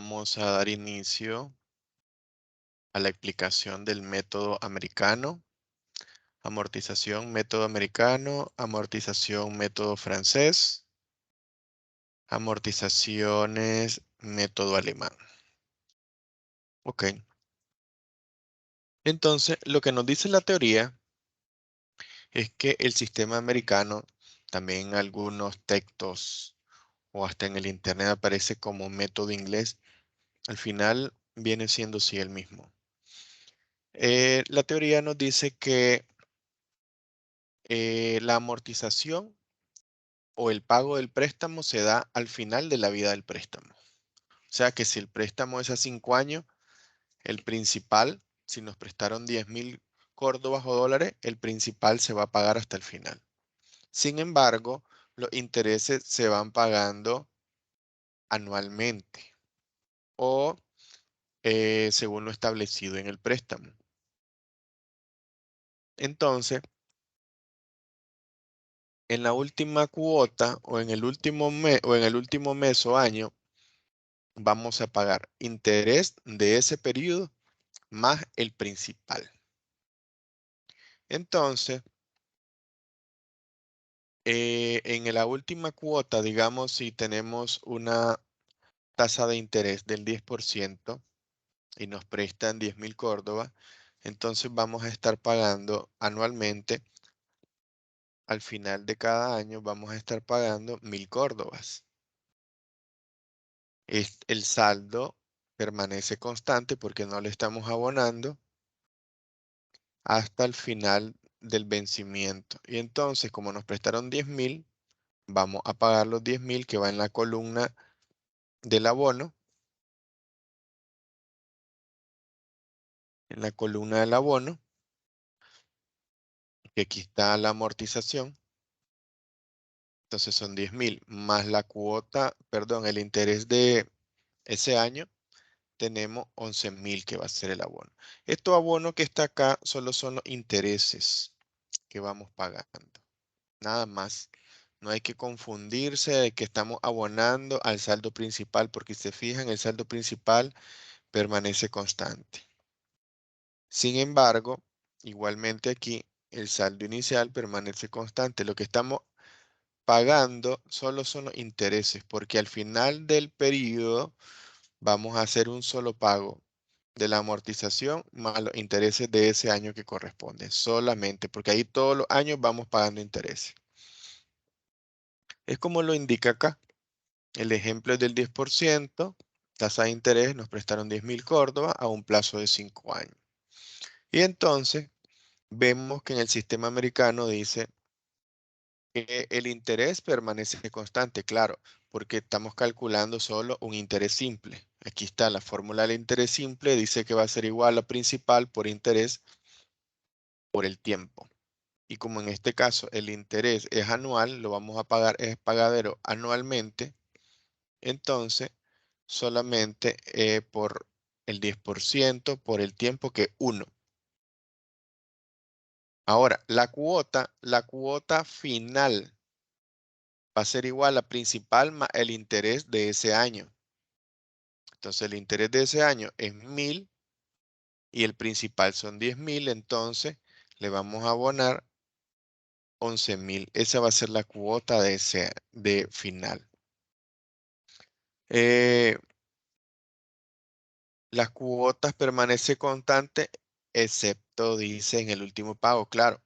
Vamos a dar inicio a la explicación del método americano, amortización método americano, amortización método francés, amortizaciones método alemán. Ok. Entonces, lo que nos dice la teoría es que el sistema americano, también en algunos textos o hasta en el internet aparece como método inglés, al final viene siendo sí el mismo. La teoría nos dice que la amortización o el pago del préstamo se da al final de la vida del préstamo. O sea que si el préstamo es a 5 años, el principal, si nos prestaron 10.000 córdobas o dólares, el principal se va a pagar hasta el final. Sin embargo, los intereses se van pagando anualmente o según lo establecido en el préstamo. Entonces, en la última cuota o en el último mes o año, vamos a pagar interés de ese periodo más el principal. Entonces, en la última cuota, digamos, si tenemos una tasa de interés del 10% y nos prestan 10.000 córdobas, entonces vamos a estar pagando anualmente, al final de cada año, vamos a estar pagando 1.000 córdobas. El saldo permanece constante porque no le estamos abonando hasta el final del vencimiento. Y entonces, como nos prestaron 10.000, vamos a pagar los 10.000 que va en la columna del abono. En la columna del abono, que aquí está la amortización. Entonces son 10.000 más la cuota, perdón, el interés de ese año. Tenemos 11.000 que va a ser el abono. Estos abonos que está acá solo son los intereses que vamos pagando. Nada más. No hay que confundirse de que estamos abonando al saldo principal, porque si se fijan, el saldo principal permanece constante. Sin embargo, igualmente aquí, el saldo inicial permanece constante. Lo que estamos pagando solo son los intereses, porque al final del periodo vamos a hacer un solo pago de la amortización más los intereses de ese año que corresponde. Solamente, porque ahí todos los años vamos pagando intereses. Es como lo indica acá. El ejemplo es del 10%, tasa de interés, nos prestaron 10.000 córdobas a un plazo de 5 años. Y entonces vemos que en el sistema americano dice que el interés permanece constante, claro, porque estamos calculando solo un interés simple. Aquí está la fórmula del interés simple, dice que va a ser igual a principal por interés por el tiempo. Y como en este caso el interés es anual, lo vamos a pagar, es pagadero anualmente, entonces solamente por el 10% por el tiempo que 1. Ahora, la cuota final va a ser igual a principal más el interés de ese año. Entonces el interés de ese año es 1.000 y el principal son 10.000, entonces le vamos a abonar 11.000. Esa va a ser la cuota de final. Las cuotas permanecen constantes, excepto, dice, en el último pago. Claro,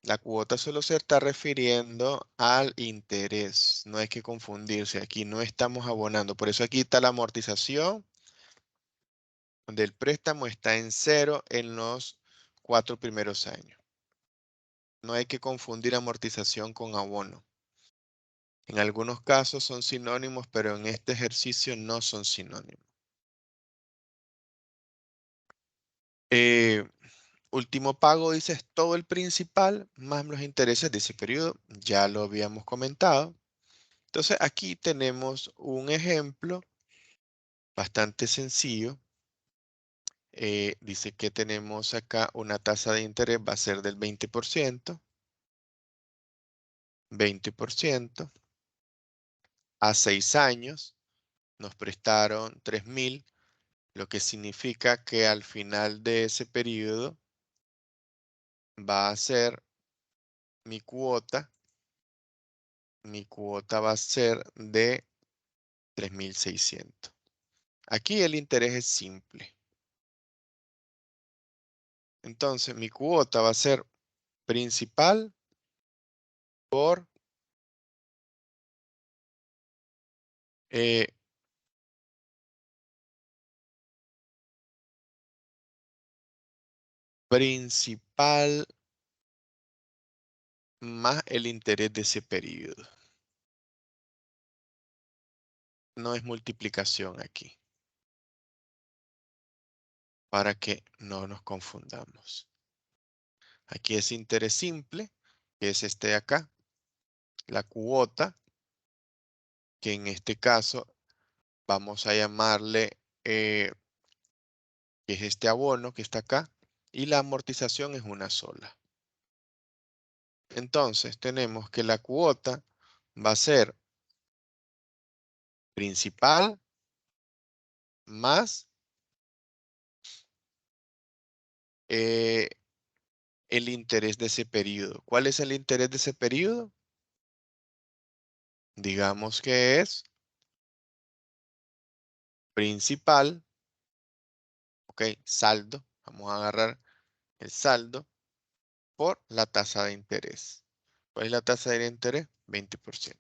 la cuota solo se está refiriendo al interés. No hay que confundirse. Aquí no estamos abonando. Por eso aquí está la amortización del préstamo. Está en 0 en los 4 primeros años. No hay que confundir amortización con abono. En algunos casos son sinónimos, pero en este ejercicio no son sinónimos. Último pago, dice, es todo el principal más los intereses de ese periodo. Ya lo habíamos comentado. Entonces aquí tenemos un ejemplo bastante sencillo. Dice que tenemos acá una tasa de interés, va a ser del 20%, 20% a 6 años. nos prestaron 3.000, lo que significa que al final de ese periodo va a ser mi cuota va a ser de 3.600. Aquí el interés es simple. Entonces, mi cuota va a ser principal por principal más el interés de ese periodo. No es multiplicación aquí, para que no nos confundamos. Aquí es interés simple, que es este de acá, la cuota, que en este caso vamos a llamarle, que es este abono que está acá, y la amortización es una sola. Entonces tenemos que la cuota va a ser principal más el interés de ese periodo. ¿Cuál es el interés de ese periodo? Digamos que es principal, ok, saldo. Vamos a agarrar el saldo por la tasa de interés. ¿Cuál es la tasa de interés? 20%.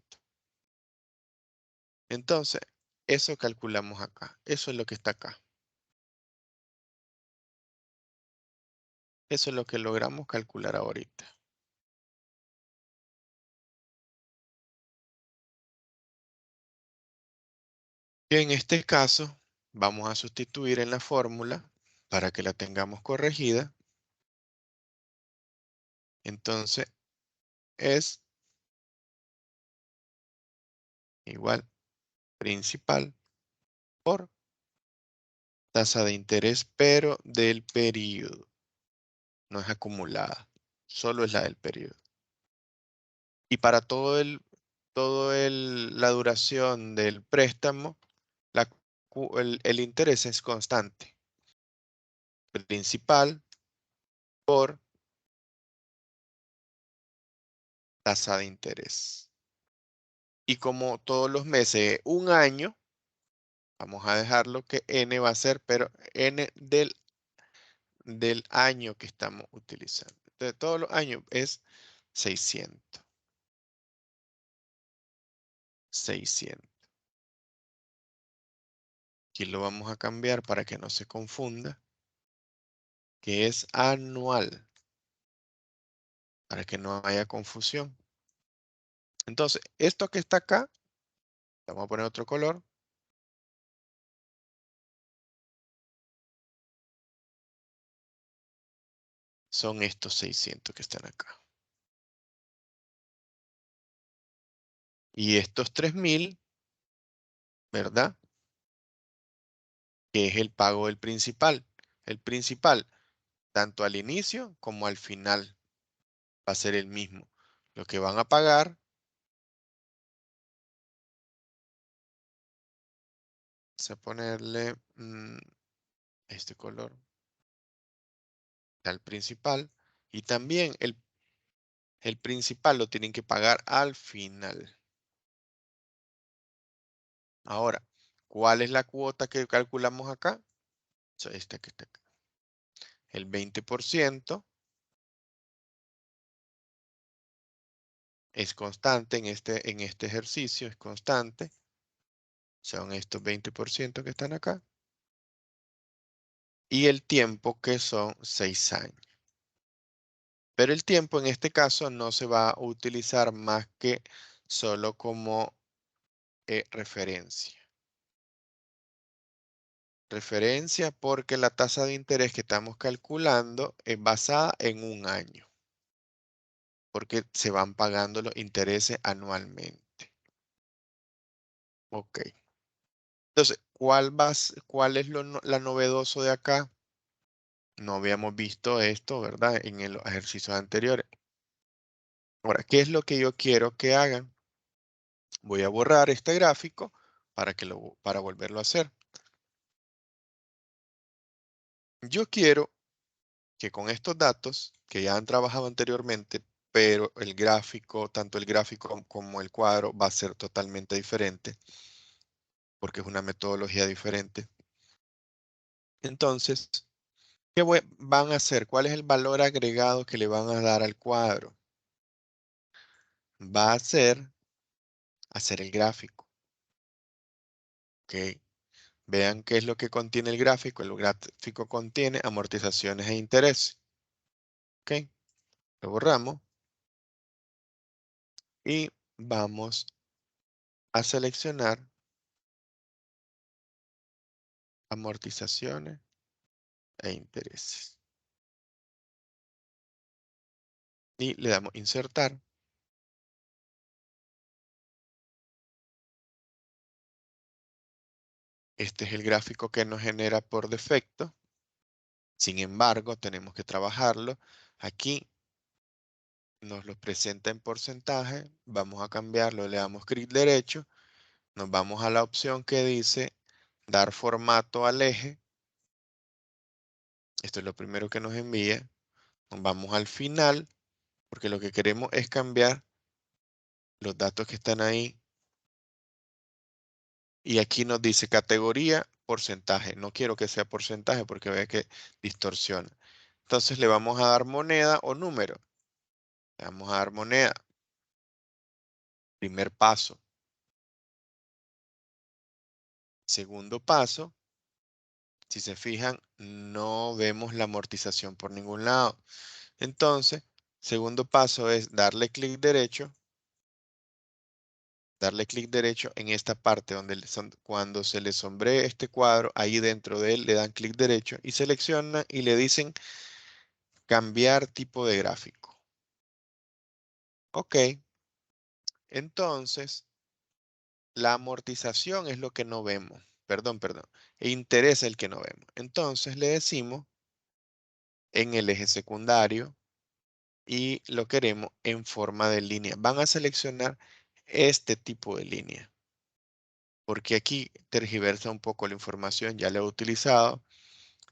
Entonces, eso calculamos acá. Eso es lo que está acá. Eso es lo que logramos calcular ahorita. Y en este caso, vamos a sustituir en la fórmula para que la tengamos corregida. Entonces, es igual principal por tasa de interés, pero del periodo. No es acumulada, solo es la del periodo. Y para la duración del préstamo, el interés es constante. Principal por tasa de interés. Y como todos los meses, un año, vamos a dejarlo que N va a ser, pero N del año que estamos utilizando. De todos los años es 600. 600. Aquí lo vamos a cambiar para que no se confunda, que es anual, para que no haya confusión. Entonces, esto que está acá, vamos a poner otro color. Son estos 600 que están acá. Y estos 3.000, ¿verdad? Que es el pago del principal. El principal, tanto al inicio como al final, va a ser el mismo. Lo que van a pagar, vamos a ponerle este color al principal. Y también el principal lo tienen que pagar al final. Ahora, ¿cuál es la cuota que calculamos acá? Esta que está acá. El 20% es constante en este ejercicio, es constante. Son estos 20% que están acá. Y el tiempo que son 6 años. Pero el tiempo en este caso no se va a utilizar más que solo como referencia. Referencia porque la tasa de interés que estamos calculando es basada en un año. Porque se van pagando los intereses anualmente. Ok. Entonces, ¿cuál es la novedoso de acá? No habíamos visto esto, ¿verdad? En los ejercicios anteriores. Ahora, ¿qué es lo que yo quiero que hagan? Voy a borrar este gráfico para volverlo a hacer. Yo quiero que con estos datos que ya han trabajado anteriormente, pero el gráfico, tanto el gráfico como el cuadro va a ser totalmente diferente, porque es una metodología diferente. Entonces, ¿qué van a hacer? ¿Cuál es el valor agregado que le van a dar al cuadro? Va a ser hacer el gráfico. ¿Ok? Vean qué es lo que contiene el gráfico. El gráfico contiene amortizaciones e intereses. ¿Ok? Lo borramos y vamos a seleccionar amortizaciones e intereses. Y le damos insertar. Este es el gráfico que nos genera por defecto. Sin embargo, tenemos que trabajarlo. Aquí nos lo presenta en porcentaje. Vamos a cambiarlo. Le damos clic derecho. Nos vamos a la opción que dice dar formato al eje. Esto es lo primero que nos envía. Nos vamos al final, porque lo que queremos es cambiar los datos que están ahí. Y aquí nos dice categoría, porcentaje. No quiero que sea porcentaje porque ve que distorsiona. Entonces le vamos a dar moneda o número. Le vamos a dar moneda. Primer paso. Segundo paso. Si se fijan, no vemos la amortización por ningún lado. Entonces, segundo paso es darle clic derecho. Darle clic derecho en esta parte donde cuando se le sombree este cuadro, ahí dentro de él le dan clic derecho y seleccionan y le dicen cambiar tipo de gráfico. Ok, entonces la amortización es lo que no vemos. Perdón. E interés es el que no vemos. Entonces le decimos en el eje secundario y lo queremos en forma de línea. Van a seleccionar este tipo de línea. Porque aquí tergiversa un poco la información, ya la he utilizado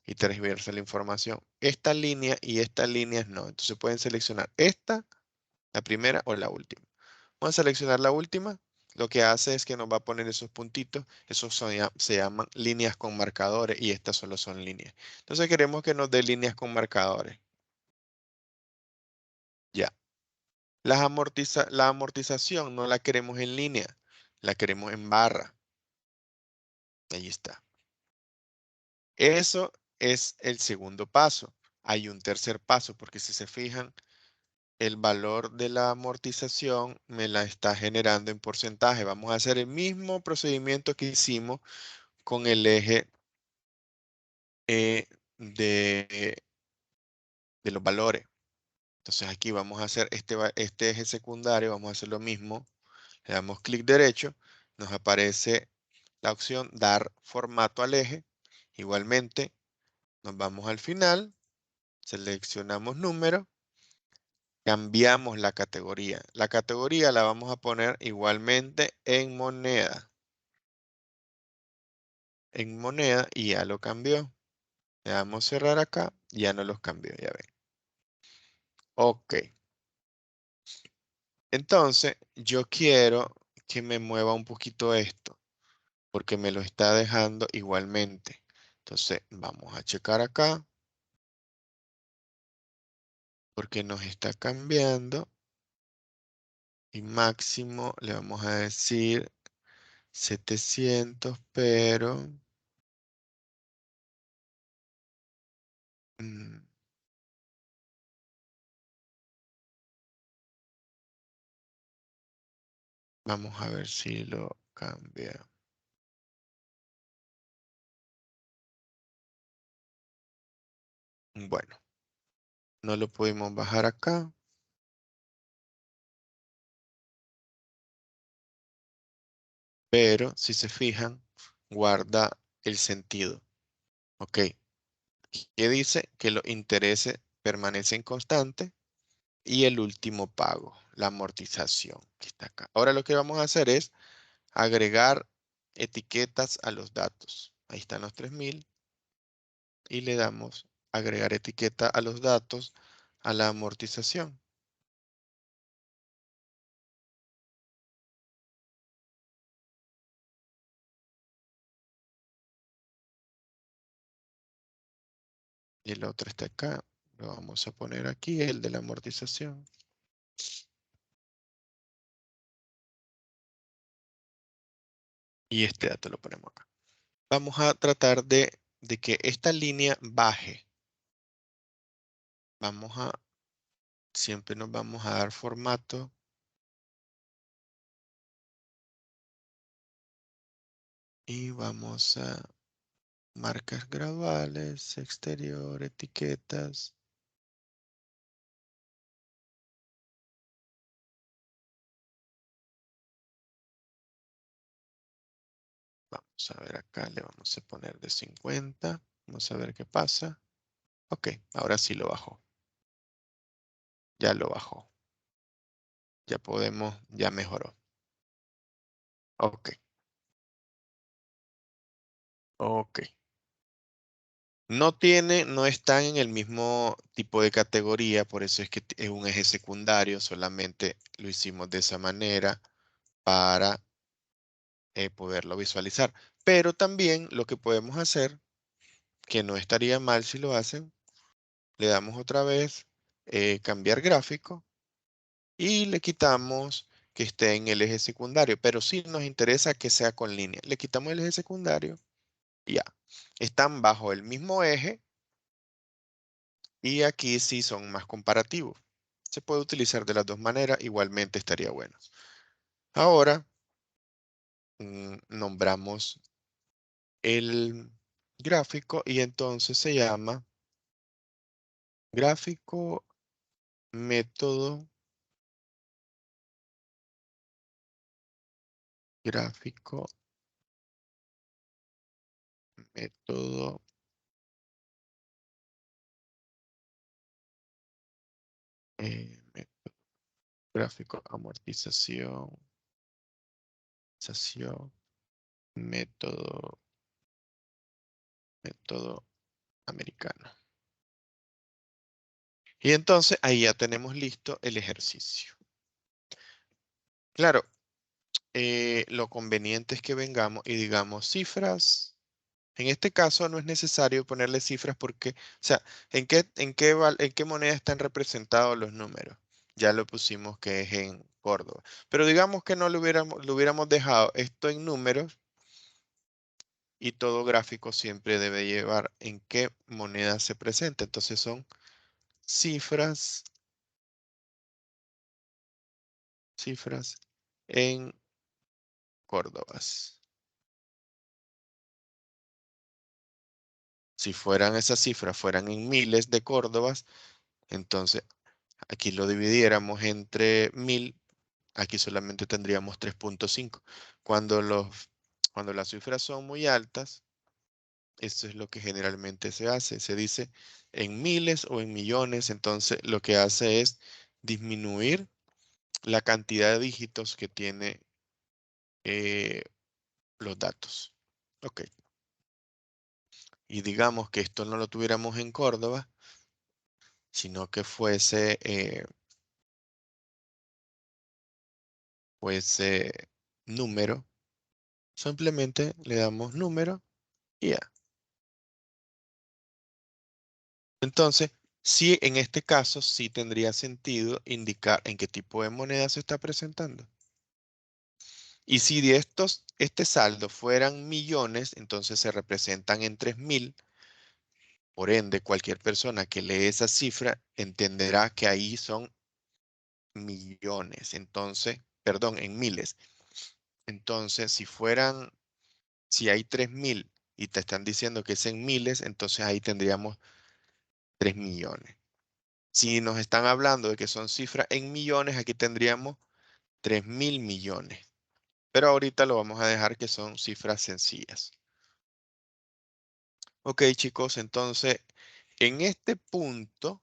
y tergiversa la información. Esta línea y estas líneas no. Entonces pueden seleccionar esta, la primera o la última. Vamos a seleccionar la última. Lo que hace es que nos va a poner esos puntitos. Esos se llaman líneas con marcadores y estas solo son líneas. Entonces queremos que nos dé líneas con marcadores. Ya. La amortización no la queremos en línea. La queremos en barra. Ahí está. Eso es el segundo paso. Hay un tercer paso porque si se fijan, el valor de la amortización me la está generando en porcentaje. Vamos a hacer el mismo procedimiento que hicimos con el eje de los valores. Entonces aquí vamos a hacer este eje secundario, vamos a hacer lo mismo. Le damos clic derecho, nos aparece la opción dar formato al eje. Igualmente, nos vamos al final, seleccionamos número. Cambiamos la categoría. La categoría la vamos a poner igualmente en moneda. En moneda y ya lo cambió. Le damos cerrar acá, ya no los cambió, ya ven. Ok. Entonces, yo quiero que me mueva un poquito esto, porque me lo está dejando igualmente. Entonces, vamos a checar acá, porque nos está cambiando. Y máximo le vamos a decir 700, pero mm, vamos a ver si lo cambia. Bueno, no lo pudimos bajar acá. Pero si se fijan, guarda el sentido. Ok. ¿Qué dice? Que los intereses permanecen constantes y el último pago, la amortización, que está acá. Ahora lo que vamos a hacer es agregar etiquetas a los datos. Ahí están los 3000 y le damos agregar etiqueta a los datos a la amortización. Y el otro está acá. Lo vamos a poner aquí, el de la amortización. Y este dato lo ponemos acá. Vamos a tratar de que esta línea baje. Siempre nos vamos a dar formato. Y vamos a marcas graduales, exterior, etiquetas. Vamos a ver acá, le vamos a poner de 50. Vamos a ver qué pasa. Ok, ahora sí lo bajó. Ya lo bajó. Ya podemos, ya mejoró. Ok, ok. No están en el mismo tipo de categoría, por eso es que es un eje secundario, solamente lo hicimos de esa manera para poderlo visualizar. Pero también lo que podemos hacer, que no estaría mal si lo hacen, le damos otra vez cambiar gráfico y le quitamos que esté en el eje secundario, pero sí nos interesa que sea con línea. Le quitamos el eje secundario y ya. Están bajo el mismo eje y aquí sí son más comparativos. Se puede utilizar de las dos maneras, igualmente estaría bueno. Ahora nombramos el gráfico y entonces se llama gráfico método gráfico método método gráfico amortización método americano. Y entonces ahí ya tenemos listo el ejercicio. Claro, lo conveniente es que vengamos y digamos cifras. En este caso no es necesario ponerle cifras porque, o sea, en qué moneda están representados los números? Ya lo pusimos que es en Córdoba. Pero digamos que no lo hubiéramos dejado esto en números y todo gráfico siempre debe llevar en qué moneda se presenta. Entonces son cifras, cifras en Córdobas. Si fueran esas cifras, fueran en miles de Córdobas, entonces aquí lo dividiéramos entre 1000, aquí solamente tendríamos 3.5. Cuando cuando las cifras son muy altas, esto es lo que generalmente se hace. Se dice en miles o en millones, entonces lo que hace es disminuir la cantidad de dígitos que tiene eh, los datos. Ok. Y digamos que esto no lo tuviéramos en Córdoba, sino que fuese número. Simplemente le damos número y ya. Entonces, sí, en este caso, sí tendría sentido indicar en qué tipo de moneda se está presentando. Y si de este saldo fueran millones, entonces se representan en 3000. Por ende, cualquier persona que lee esa cifra entenderá que ahí son millones. Entonces, perdón, en miles. Entonces, si hay 3000 y te están diciendo que es en miles, entonces ahí tendríamos 3 millones. Si nos están hablando de que son cifras en millones, aquí tendríamos 3000 millones. Pero ahorita lo vamos a dejar que son cifras sencillas. Ok, chicos, entonces en este punto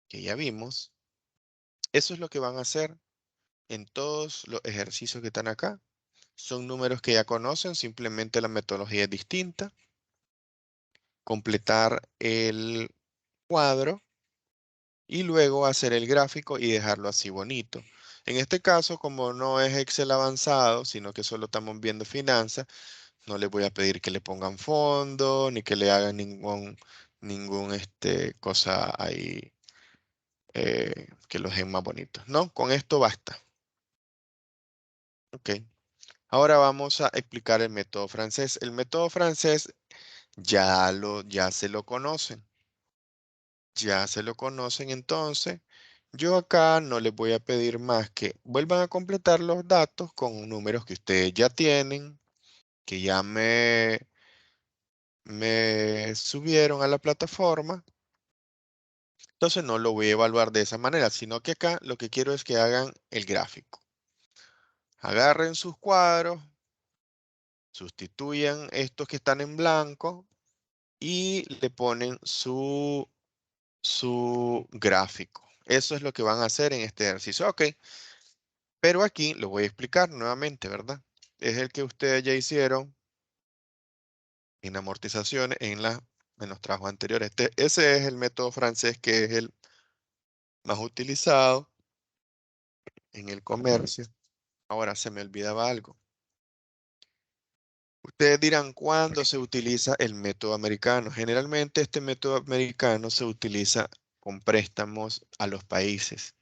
que ya vimos, eso es lo que van a hacer en todos los ejercicios que están acá. Son números que ya conocen, simplemente la metodología es distinta. Completar el cuadro y luego hacer el gráfico y dejarlo así bonito. En este caso, como no es Excel avanzado, sino que solo estamos viendo finanzas, no les voy a pedir que le pongan fondo, ni que le hagan ningún cosa ahí que los dejen más bonitos. No, con esto basta. Ok. Ahora vamos a explicar el método francés. El método francés ya se lo conocen. Ya se lo conocen entonces. Yo acá no les voy a pedir más que vuelvan a completar los datos con números que ustedes ya tienen, que ya me subieron a la plataforma. Entonces no lo voy a evaluar de esa manera, sino que acá lo que quiero es que hagan el gráfico. Agarren sus cuadros, sustituyan estos que están en blanco y le ponen su gráfico. Eso es lo que van a hacer en este ejercicio. Ok, pero aquí lo voy a explicar nuevamente, ¿verdad? Es el que ustedes ya hicieron en amortizaciones en los trabajos anteriores. Ese es el método francés que es el más utilizado en el comercio. Ahora se me olvidaba algo. Ustedes dirán cuándo se utiliza el método americano. Generalmente este método americano se utiliza con préstamos a los países.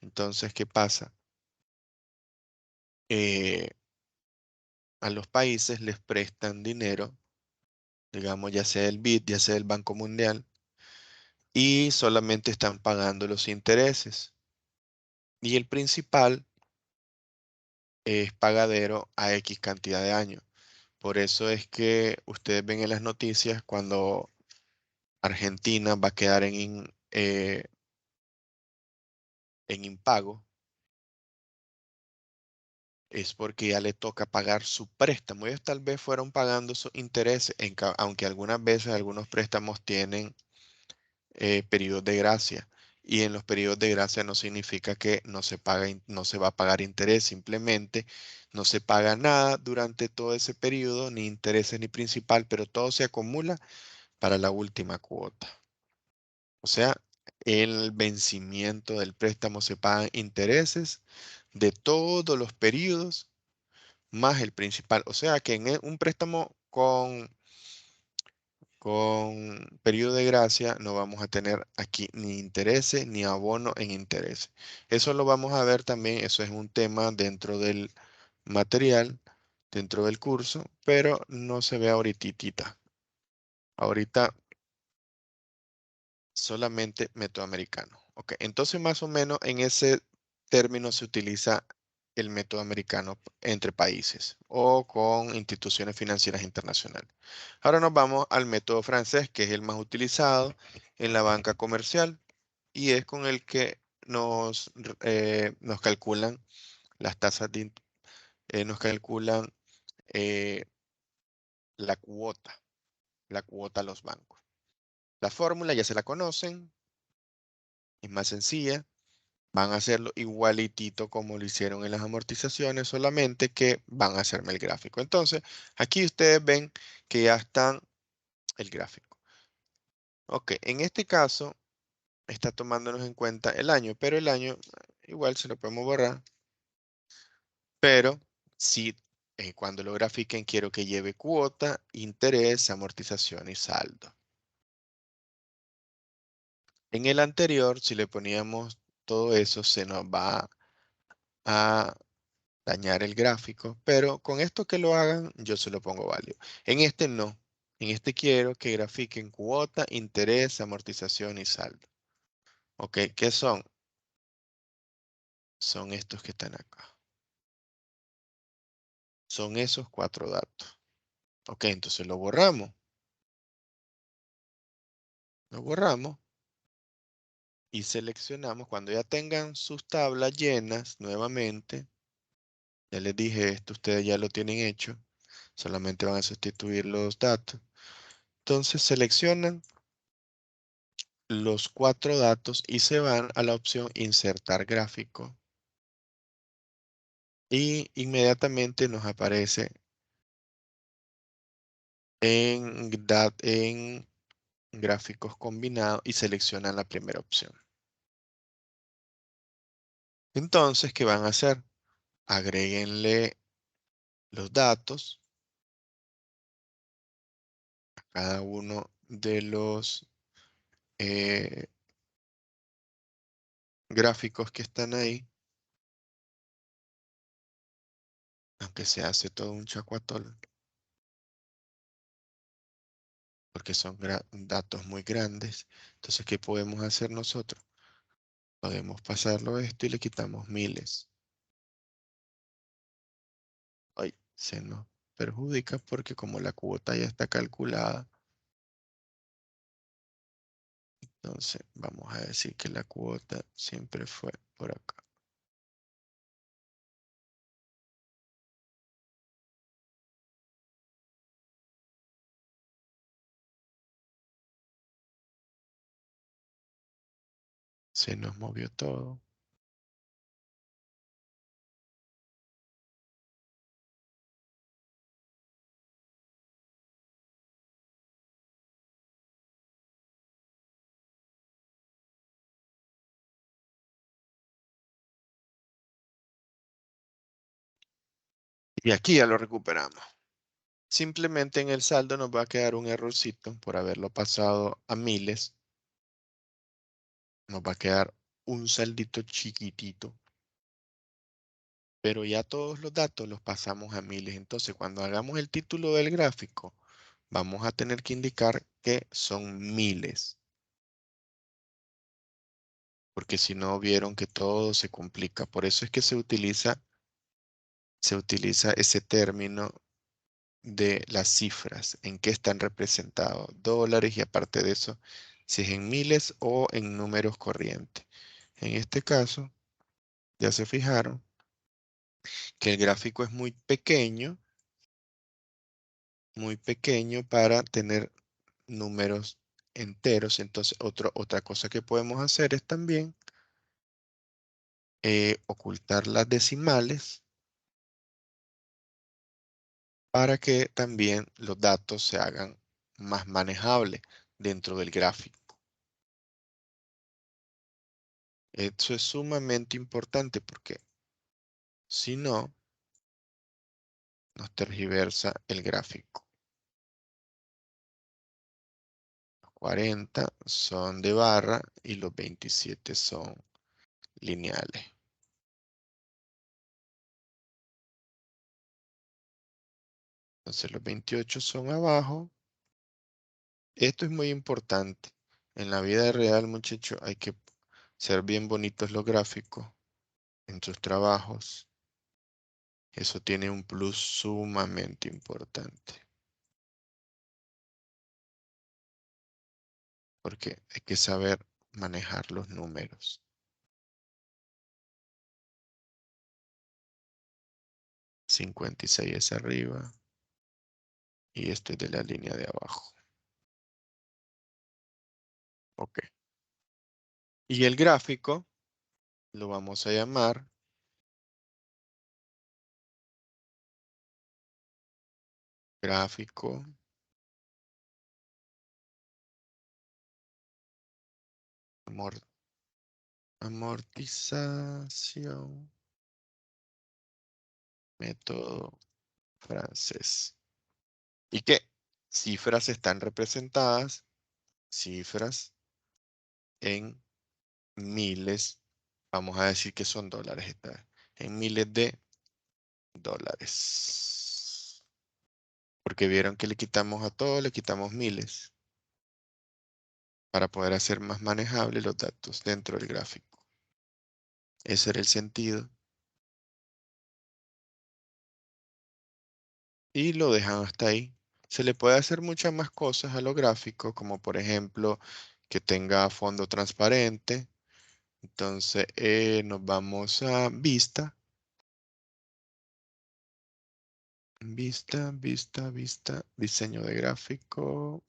Entonces, ¿qué pasa? Eh, a los países les prestan dinero, digamos, ya sea el BID, ya sea el Banco Mundial, y solamente están pagando los intereses. Y el principal es pagadero a X cantidad de años. Por eso es que ustedes ven en las noticias cuando Argentina va a quedar en impago, es porque ya le toca pagar su préstamo. Ellos tal vez fueron pagando sus intereses, aunque algunas veces algunos préstamos tienen periodos de gracia. Y en los periodos de gracia no significa que no se paga, no se va a pagar interés, simplemente no se paga nada durante todo ese periodo, ni intereses ni principal, pero todo se acumula para la última cuota. O sea, el vencimiento del préstamo se pagan intereses de todos los periodos más el principal. O sea que en un préstamo con periodo de gracia no vamos a tener aquí ni intereses ni abono en intereses. Eso lo vamos a ver también, eso es un tema dentro del material, dentro del curso, pero no se ve ahorita. Ahorita solamente método americano. Ok, entonces más o menos en ese término se utiliza el método americano entre países o con instituciones financieras internacionales. Ahora nos vamos al método francés, que es el más utilizado en la banca comercial y es con el que nos calculan las tasas nos calculan eh, la la cuota a los bancos. La fórmula ya se la conocen, es más sencilla. Van a hacerlo igualitito como lo hicieron en las amortizaciones, solamente que van a hacerme el gráfico. Entonces, aquí ustedes ven que ya están el gráfico. Ok, en este caso está tomándonos en cuenta el año, pero el año igual se lo podemos borrar. Pero si cuando lo grafiquen quiero que lleve cuota, interés, amortización y saldo. En el anterior, si le poníamos todo eso, se nos va a dañar el gráfico, pero con esto que lo hagan, yo se lo pongo válido. En este no. En este quiero que grafiquen cuota, interés, amortización y saldo. Ok, ¿qué son? Son estos que están acá. Son esos cuatro datos. Ok, entonces lo borramos. Lo borramos y seleccionamos. Cuando ya tengan sus tablas llenas nuevamente, ya les dije esto, ustedes ya lo tienen hecho. Solamente van a sustituir los datos. Entonces seleccionan los cuatro datos y se van a la opción insertar gráfico. y inmediatamente nos aparece en gráficos combinados y seleccionan la primera opción. Entonces, ¿qué van a hacer? Agréguenle los datos a cada uno de los eh, gráficos que están ahí, aunque se hace todo un chacuatol, porque son datos muy grandes. Entonces, ¿qué podemos hacer nosotros? Podemos pasarlo a esto y le quitamos miles. Ay, se nos perjudica porque como la cuota ya está calculada, entonces vamos a decir que la cuota siempre fue por acá. Se nos movió todo. Y aquí ya lo recuperamos. Simplemente en el saldo nos va a quedar un errorcito por haberlo pasado a miles. Nos va a quedar un saldito chiquitito. Pero ya todos los datos los pasamos a miles. Entonces, cuando hagamos el título del gráfico, vamos a tener que indicar que son miles. Porque si no, vieron que todo se complica. Por eso es que se utiliza ese término de las cifras, en qué están representados dólares y aparte de eso, si es en miles o en números corrientes. En este caso, ya se fijaron que el gráfico es muy pequeño para tener números enteros. Entonces, otra cosa que podemos hacer es también ocultar las decimales para que también los datos se hagan más manejables dentro del gráfico. Eso es sumamente importante porque si no, nos tergiversa el gráfico. Los 40 son de barra y los 27 son lineales. Entonces los 28 son abajo. Esto es muy importante. En la vida real, muchachos, hay que ser bien bonitos los gráficos en sus trabajos. Eso tiene un plus sumamente importante. Porque hay que saber manejar los números. 56 es arriba y este es de la línea de abajo. Ok. Y el gráfico lo vamos a llamar gráfico amor- amortización método francés. ¿Y qué? Cifras están representadas, cifras en miles, vamos a decir que son dólares esta vez, en miles de dólares. Porque vieron que le quitamos a todo, le quitamos miles para poder hacer más manejables los datos dentro del gráfico. Ese era el sentido. Y lo dejan hasta ahí. Se le puede hacer muchas más cosas a los gráficos, como por ejemplo que tenga fondo transparente. Entonces nos vamos a vista, vista, diseño de gráfico.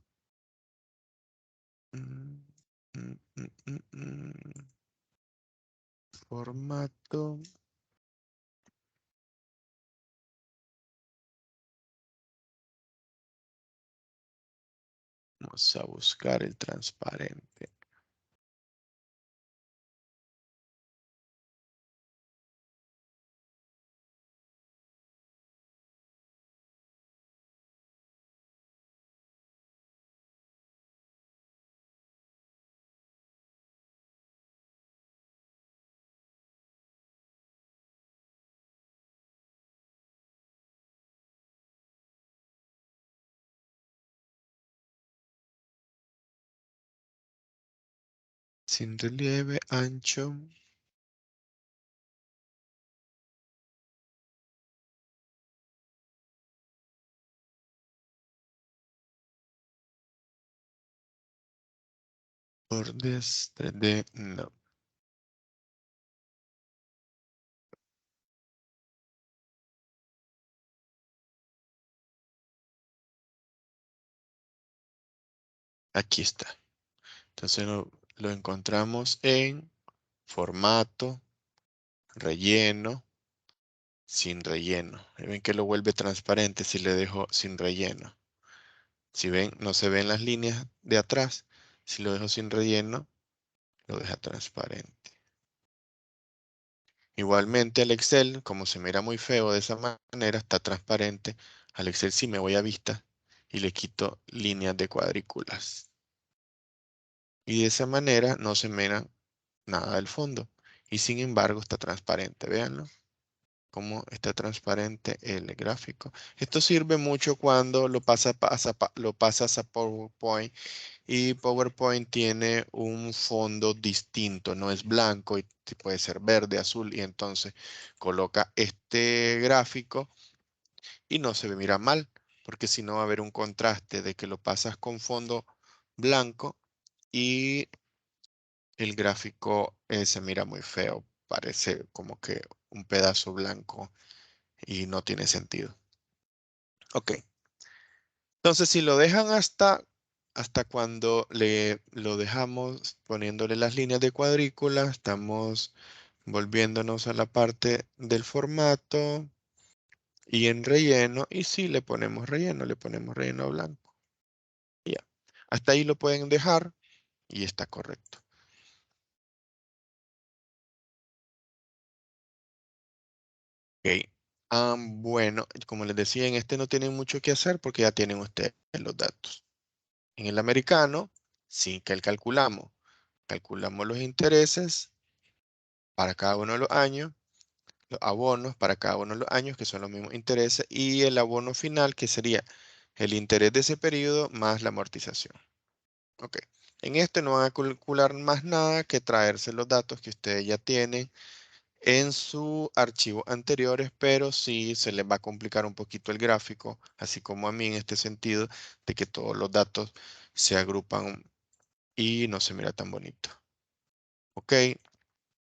Mm, Formato. Vamos a buscar el transparente. Sin relieve, ancho. Bordes 3D, no. Aquí está. Entonces lo encontramos en formato, relleno, sin relleno. Y ven que lo vuelve transparente si le dejo sin relleno. Si ven, no se ven las líneas de atrás. Si lo dejo sin relleno, lo deja transparente. Igualmente al Excel, como se mira muy feo de esa manera, está transparente. Al Excel sí me voy a vista y le quito líneas de cuadrículas. Y de esa manera no se mira nada del fondo. Y sin embargo está transparente, véanlo. Cómo está transparente el gráfico. Esto sirve mucho cuando lo pasas a PowerPoint y PowerPoint tiene un fondo distinto, no es blanco y puede ser verde, azul y entonces coloca este gráfico y no se mira mal porque si no va a haber un contraste de que lo pasas con fondo blanco y el gráfico se mira muy feo, parece como que un pedazo blanco y no tiene sentido. Ok, entonces si lo dejan hasta cuando lo dejamos poniéndole las líneas de cuadrícula, estamos volviéndonos a la parte del formato y en relleno, y si le ponemos relleno blanco. Y ya, hasta ahí lo pueden dejar y está correcto. Ok, bueno, como les decía, en este no tienen mucho que hacer porque ya tienen ustedes los datos. En el americano, sí que calculamos. Calculamos los intereses para cada uno de los años, los abonos para cada uno de los años, que son los mismos intereses, y el abono final, que sería el interés de ese periodo más la amortización. Ok. En este no van a calcular más nada que traerse los datos que ustedes ya tienen en sus archivos anteriores, pero sí se les va a complicar un poquito el gráfico, así como a mí en este sentido, de que todos los datos se agrupan y no se mira tan bonito. Ok.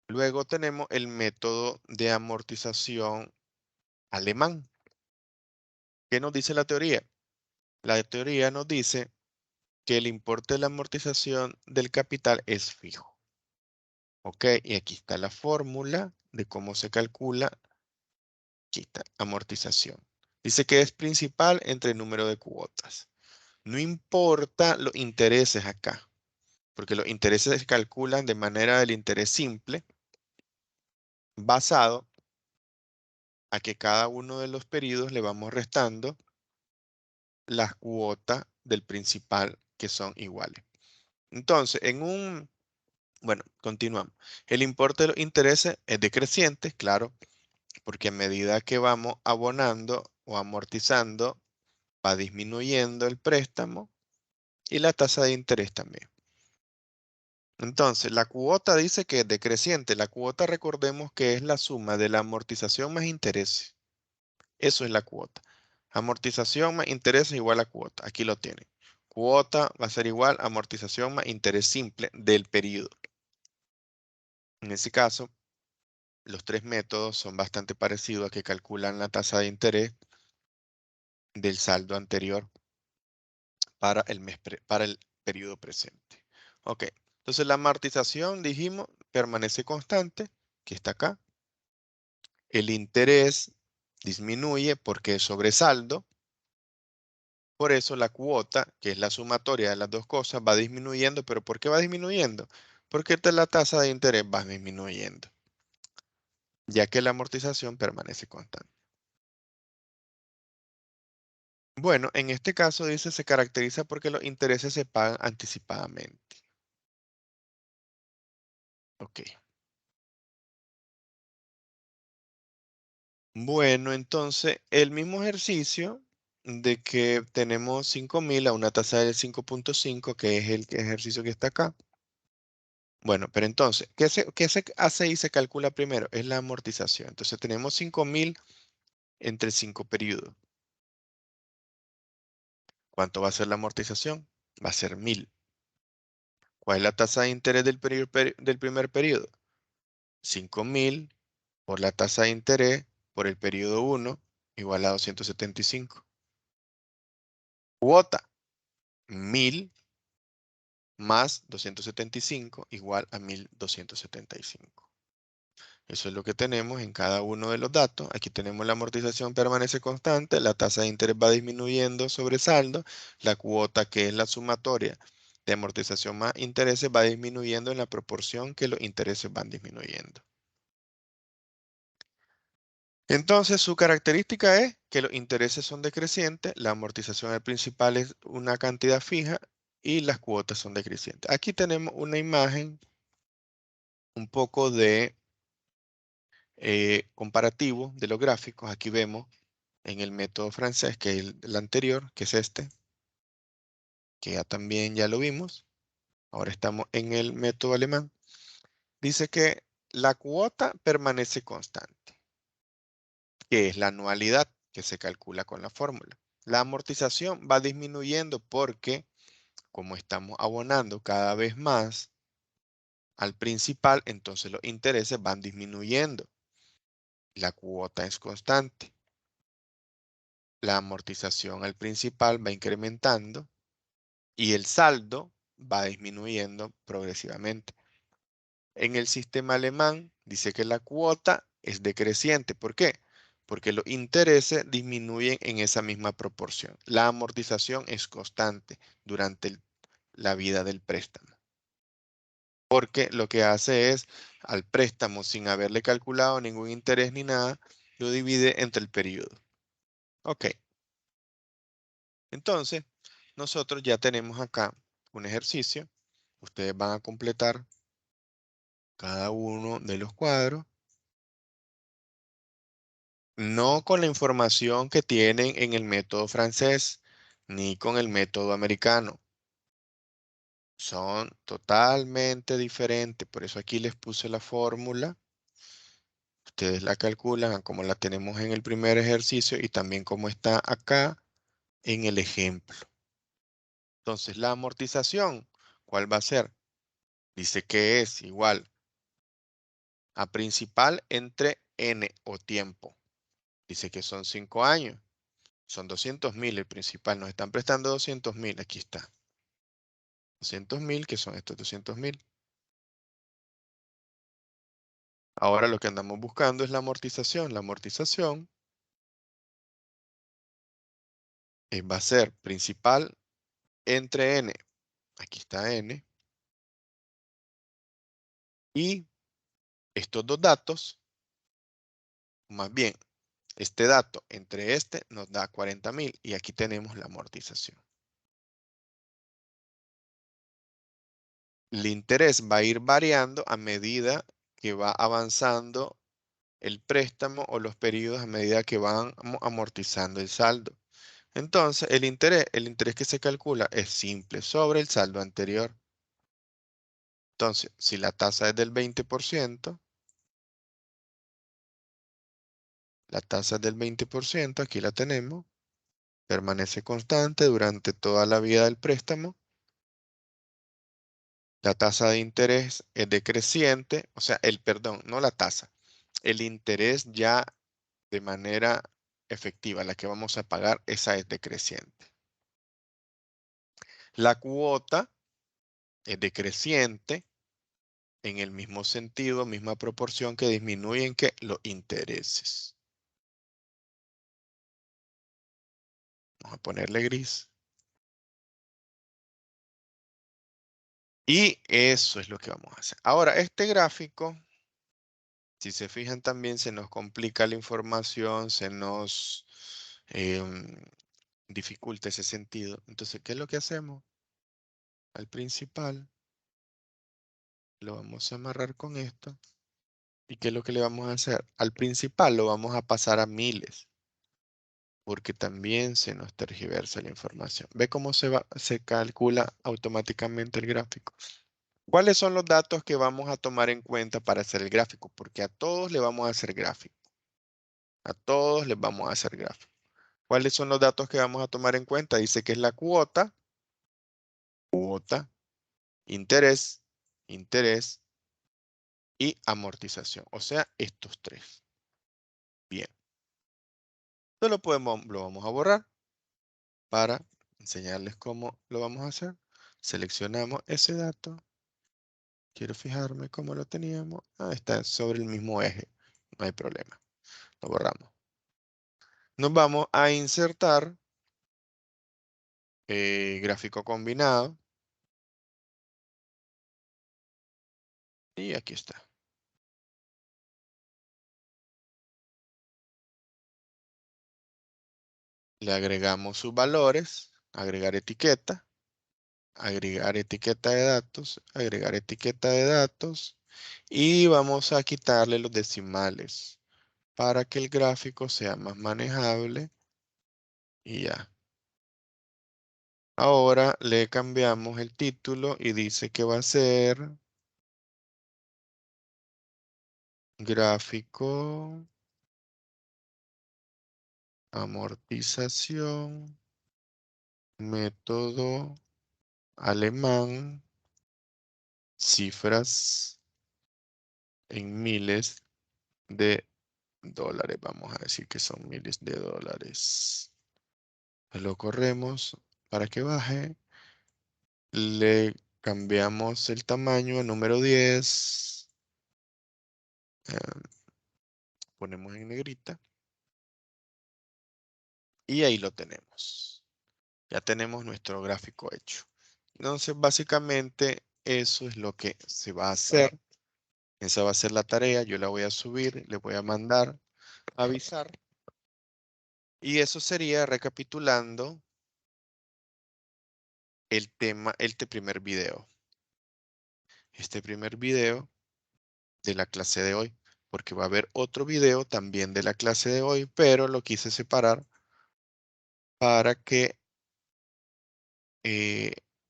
Luego tenemos el método de amortización alemán. ¿Qué nos dice la teoría? La teoría nos dice que el importe de la amortización del capital es fijo. ¿Ok? Y aquí está la fórmula de cómo se calcula. Aquí está, amortización. Dice que es principal entre el número de cuotas. No importa los intereses acá, porque los intereses se calculan de manera del interés simple, basado a que cada uno de los periodos le vamos restando las cuotas del principal que son iguales. Entonces, bueno, continuamos. El importe de los intereses es decreciente, claro, porque a medida que vamos abonando o amortizando, va disminuyendo el préstamo y la tasa de interés también. Entonces, la cuota dice que es decreciente. La cuota, recordemos que es la suma de la amortización más intereses. Eso es la cuota. Amortización más interés es igual a cuota. Aquí lo tienen. Cuota va a ser igual a amortización más interés simple del periodo. En ese caso, los tres métodos son bastante parecidos a que calculan la tasa de interés del saldo anterior para para el periodo presente. Ok, entonces la amortización, dijimos, permanece constante, que está acá. El interés disminuye porque es sobresaldo. Por eso la cuota, que es la sumatoria de las dos cosas, va disminuyendo. ¿Pero por qué va disminuyendo? Porque la tasa de interés va disminuyendo, ya que la amortización permanece constante. Bueno, en este caso dice se caracteriza porque los intereses se pagan anticipadamente. Ok. Bueno, entonces el mismo ejercicio de que tenemos 5.000 a una tasa del 5.5, que es el ejercicio que está acá. Bueno, pero entonces, ¿qué se hace y se calcula primero? Es la amortización. Entonces tenemos 5.000 entre 5 periodos. ¿Cuánto va a ser la amortización? Va a ser 1.000. ¿Cuál es la tasa de interés del primer periodo? 5.000 por la tasa de interés por el periodo 1 igual a 275. Cuota, 1.000 más 275 igual a 1.275. Eso es lo que tenemos en cada uno de los datos. Aquí tenemos la amortización permanece constante, la tasa de interés va disminuyendo sobre saldo, la cuota, que es la sumatoria de amortización más intereses, va disminuyendo en la proporción que los intereses van disminuyendo. Entonces, su característica es que los intereses son decrecientes, la amortización al principal es una cantidad fija y las cuotas son decrecientes. Aquí tenemos una imagen un poco de comparativo de los gráficos. Aquí vemos en el método francés, que es el anterior, que es este, que ya lo vimos. Ahora estamos en el método alemán. Dice que la cuota permanece constante, que es la anualidad que se calcula con la fórmula. La amortización va disminuyendo porque, como estamos abonando cada vez más al principal, entonces los intereses van disminuyendo. La cuota es constante. La amortización al principal va incrementando y el saldo va disminuyendo progresivamente. En el sistema alemán dice que la cuota es decreciente. ¿Por qué? Porque los intereses disminuyen en esa misma proporción. La amortización es constante durante la vida del préstamo. Porque lo que hace es al préstamo, sin haberle calculado ningún interés ni nada, lo divide entre el periodo. Ok. Entonces, nosotros ya tenemos acá un ejercicio. Ustedes van a completar cada uno de los cuadros, no con la información que tienen en el método francés, ni con el método americano. Son totalmente diferentes. Por eso aquí les puse la fórmula. Ustedes la calculan como la tenemos en el primer ejercicio y también como está acá en el ejemplo. Entonces, la amortización, ¿cuál va a ser? Dice que es igual a principal entre N o tiempo. Dice que son 5 años. Son 200.000 el principal. Nos están prestando 200.000. Aquí está. 200.000, que son estos 200.000. Ahora lo que andamos buscando es la amortización. La amortización va a ser principal entre N. Aquí está N. Y estos dos datos, más bien, este dato entre este nos da 40.000 y aquí tenemos la amortización. El interés va a ir variando a medida que va avanzando el préstamo o los periodos a medida que van amortizando el saldo. Entonces, el interés que se calcula es simple sobre el saldo anterior. Entonces, si la tasa es del 20%, la tasa es del 20%, aquí la tenemos, permanece constante durante toda la vida del préstamo. La tasa de interés es decreciente, o sea, perdón, no la tasa, el interés ya de manera efectiva, la que vamos a pagar, esa es decreciente. La cuota es decreciente en el mismo sentido, misma proporción que disminuyen que los intereses. Vamos a ponerle gris. Y eso es lo que vamos a hacer. Ahora, este gráfico, si se fijan también, se nos complica la información, se nos dificulta ese sentido. Entonces, ¿qué es lo que hacemos? Al principal lo vamos a amarrar con esto. ¿Y qué es lo que le vamos a hacer? Al principal lo vamos a pasar a miles, porque también se nos tergiversa la información. ¿Ve cómo se calcula automáticamente el gráfico? ¿Cuáles son los datos que vamos a tomar en cuenta para hacer el gráfico? Porque a todos le vamos a hacer gráfico. A todos les vamos a hacer gráfico. ¿Cuáles son los datos que vamos a tomar en cuenta? Dice que es la cuota, interés, interés y amortización. O sea, estos tres. Bien. Esto lo vamos a borrar para enseñarles cómo lo vamos a hacer. Seleccionamos ese dato. Quiero fijarme cómo lo teníamos. Ah, está sobre el mismo eje. No hay problema. Lo borramos. Nos vamos a insertar gráfico combinado. Y aquí está. Le agregamos sus valores. Agregar etiqueta. Agregar etiqueta de datos. Agregar etiqueta de datos. Y vamos a quitarle los decimales para que el gráfico sea más manejable. Y ya. Ahora le cambiamos el título y dice que va a ser gráfico, amortización, método alemán, cifras en miles de dólares. Vamos a decir que son miles de dólares. Lo corremos para que baje. Le cambiamos el tamaño a número 10. Ponemos en negrita. Y ahí lo tenemos. Ya tenemos nuestro gráfico hecho. Entonces, básicamente, eso es lo que se va a hacer. Esa va a ser la tarea. Yo la voy a subir, le voy a mandar avisar. Y eso sería recapitulando el tema, este primer video. Este primer video de la clase de hoy. Porque va a haber otro video también de la clase de hoy, pero lo quise separar para que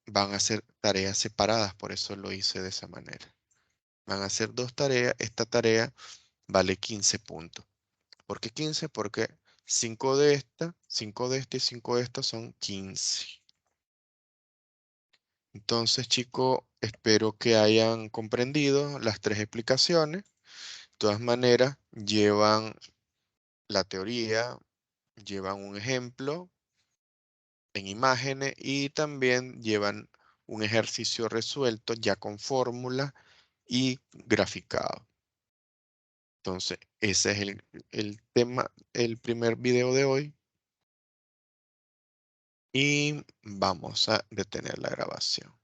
van a ser tareas separadas. Por eso lo hice de esa manera. Van a ser dos tareas. Esta tarea vale 15 puntos. ¿Por qué 15? Porque 5 de esta, 5 de esta y 5 de esta son 15. Entonces, chicos, espero que hayan comprendido las tres explicaciones. De todas maneras, llevan la teoría, llevan un ejemplo en imágenes y también llevan un ejercicio resuelto ya con fórmula y graficado. Entonces, ese es el tema, el primer video de hoy. Y vamos a detener la grabación.